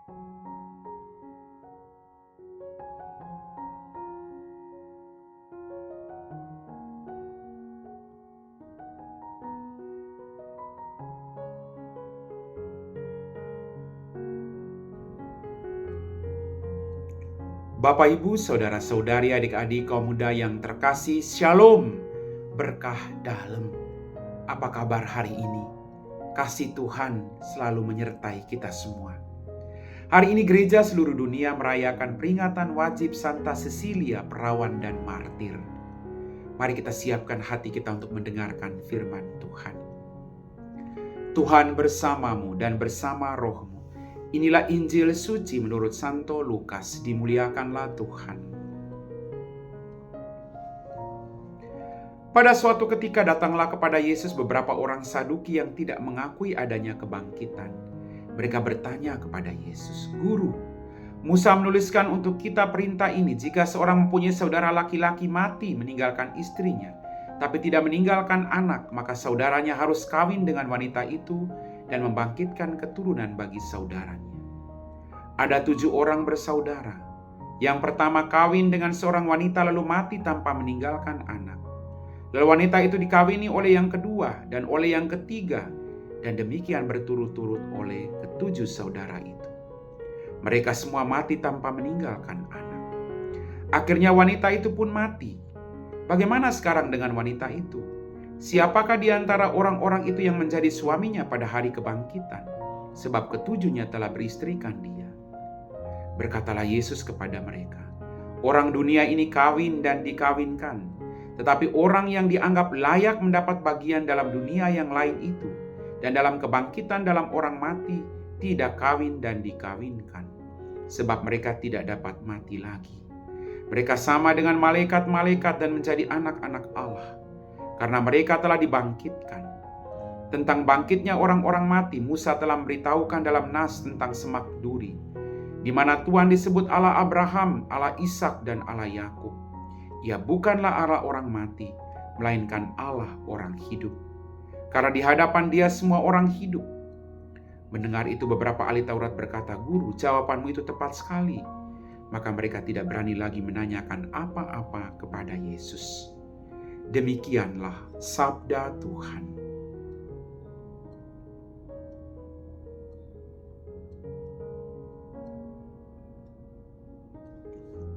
Bapak, Ibu, saudara-saudari, adik-adik, kaum muda yang terkasih, Shalom, berkah dalam. Apa kabar hari ini? Kasih Tuhan selalu menyertai kita semua. Hari ini gereja seluruh dunia merayakan peringatan wajib Santa Cecilia, perawan dan martir. Mari kita siapkan hati kita untuk mendengarkan firman Tuhan. Tuhan bersamamu dan bersama rohmu. Inilah Injil suci menurut Santo Lukas, dimuliakanlah Tuhan. Pada suatu ketika datanglah kepada Yesus beberapa orang Saduki yang tidak mengakui adanya kebangkitan. Mereka bertanya kepada Yesus, "Guru, Musa menuliskan untuk kita perintah ini, jika seorang mempunyai saudara laki-laki mati meninggalkan istrinya, tapi tidak meninggalkan anak, maka saudaranya harus kawin dengan wanita itu dan membangkitkan keturunan bagi saudaranya. Ada 7 orang bersaudara. Yang pertama kawin dengan seorang wanita lalu mati tanpa meninggalkan anak. Lalu wanita itu dikawini oleh yang kedua dan oleh yang ketiga, dan demikian berturut-turut oleh ke-7 saudara itu. Mereka semua mati tanpa meninggalkan anak. Akhirnya wanita itu pun mati. Bagaimana sekarang dengan wanita itu? Siapakah di antara orang-orang itu yang menjadi suaminya pada hari kebangkitan? Sebab ke-7-nya telah beristrikan dia." Berkatalah Yesus kepada mereka, "Orang dunia ini kawin dan dikawinkan, tetapi orang yang dianggap layak mendapat bagian dalam dunia yang lain itu, dan dalam kebangkitan dalam orang mati, tidak kawin dan dikawinkan. Sebab mereka tidak dapat mati lagi. Mereka sama dengan malaikat-malaikat dan menjadi anak-anak Allah. Karena mereka telah dibangkitkan. Tentang bangkitnya orang-orang mati, Musa telah memberitahukan dalam Nas tentang semak duri, di mana Tuhan disebut Allah Abraham, Allah Ishak dan Allah Yakub. Ia bukanlah Allah orang mati, melainkan Allah orang hidup. Karena di hadapan Dia semua orang hidup." Mendengar itu beberapa ahli Taurat berkata, "Guru, jawabanmu itu tepat sekali." Maka mereka tidak berani lagi menanyakan apa-apa kepada Yesus. Demikianlah sabda Tuhan.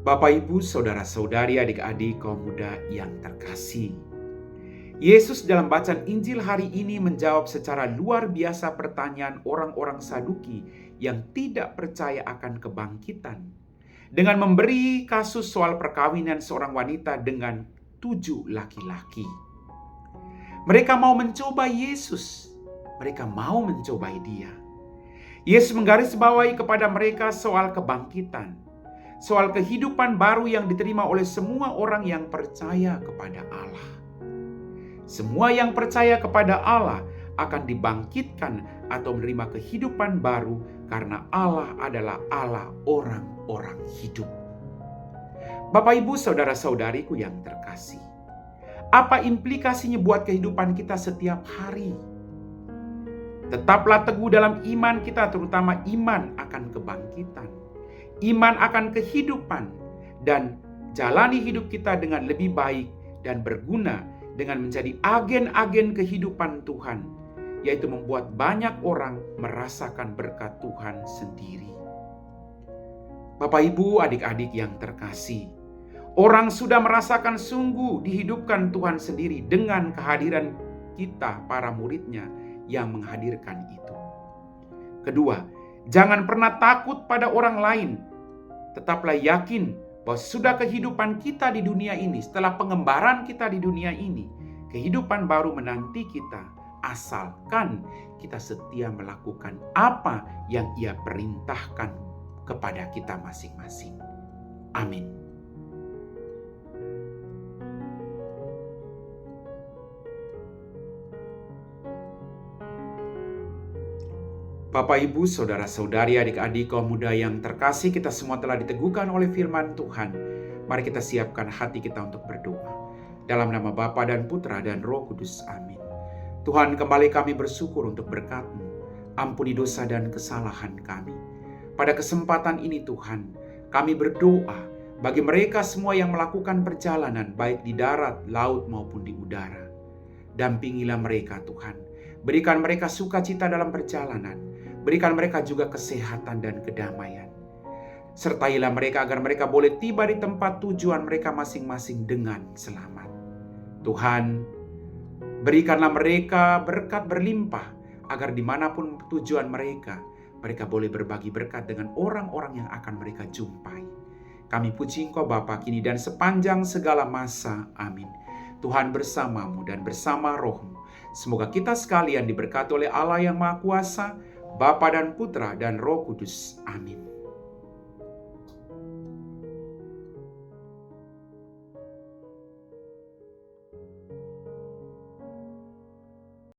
Bapak, Ibu, saudara-saudari, adik-adik, kaum muda yang terkasih. Yesus dalam bacaan Injil hari ini menjawab secara luar biasa pertanyaan orang-orang Saduki yang tidak percaya akan kebangkitan, dengan memberi kasus soal perkawinan seorang wanita dengan 7 laki-laki. Mereka mau mencoba Yesus. Mereka mau mencobai Dia. Yesus menggarisbawahi kepada mereka soal kebangkitan, soal kehidupan baru yang diterima oleh semua orang yang percaya kepada Allah. Semua yang percaya kepada Allah akan dibangkitkan atau menerima kehidupan baru karena Allah adalah Allah orang-orang hidup. Bapak, Ibu, saudara-saudariku yang terkasih, apa implikasinya buat kehidupan kita setiap hari? Tetaplah teguh dalam iman kita, terutama iman akan kebangkitan, iman akan kehidupan, dan jalani hidup kita dengan lebih baik dan berguna dengan menjadi agen-agen kehidupan Tuhan, yaitu membuat banyak orang merasakan berkat Tuhan sendiri. Bapak, Ibu, adik-adik yang terkasih, orang sudah merasakan sungguh dihidupkan Tuhan sendiri dengan kehadiran kita, para murid-Nya, yang menghadirkan itu. Kedua, jangan pernah takut pada orang lain. Tetaplah yakin bahwa sudah kehidupan kita di dunia ini, setelah pengembaraan kita di dunia ini, kehidupan baru menanti kita, asalkan kita setia melakukan apa yang Ia perintahkan kepada kita masing-masing. Amin. Bapak, Ibu, saudara-saudari, adik-adik, kaum muda yang terkasih, kita semua telah diteguhkan oleh firman Tuhan. Mari kita siapkan hati kita untuk berdoa. Dalam nama Bapa dan Putra dan Roh Kudus. Amin. Tuhan, kembali kami bersyukur untuk berkat-Mu. Ampuni dosa dan kesalahan kami. Pada kesempatan ini Tuhan, kami berdoa bagi mereka semua yang melakukan perjalanan baik di darat, laut maupun di udara. Dampingilah mereka Tuhan. Berikan mereka sukacita dalam perjalanan. Berikan mereka juga kesehatan dan kedamaian. Sertailah mereka agar mereka boleh tiba di tempat tujuan mereka masing-masing dengan selamat. Tuhan, berikanlah mereka berkat berlimpah agar dimanapun tujuan mereka, mereka boleh berbagi berkat dengan orang-orang yang akan mereka jumpai. Kami puji Engkau Bapa kini dan sepanjang segala masa. Amin. Tuhan bersamamu dan bersama rohmu. Semoga kita sekalian diberkati oleh Allah yang Maha Kuasa, Bapa dan Putra dan Roh Kudus. Amin.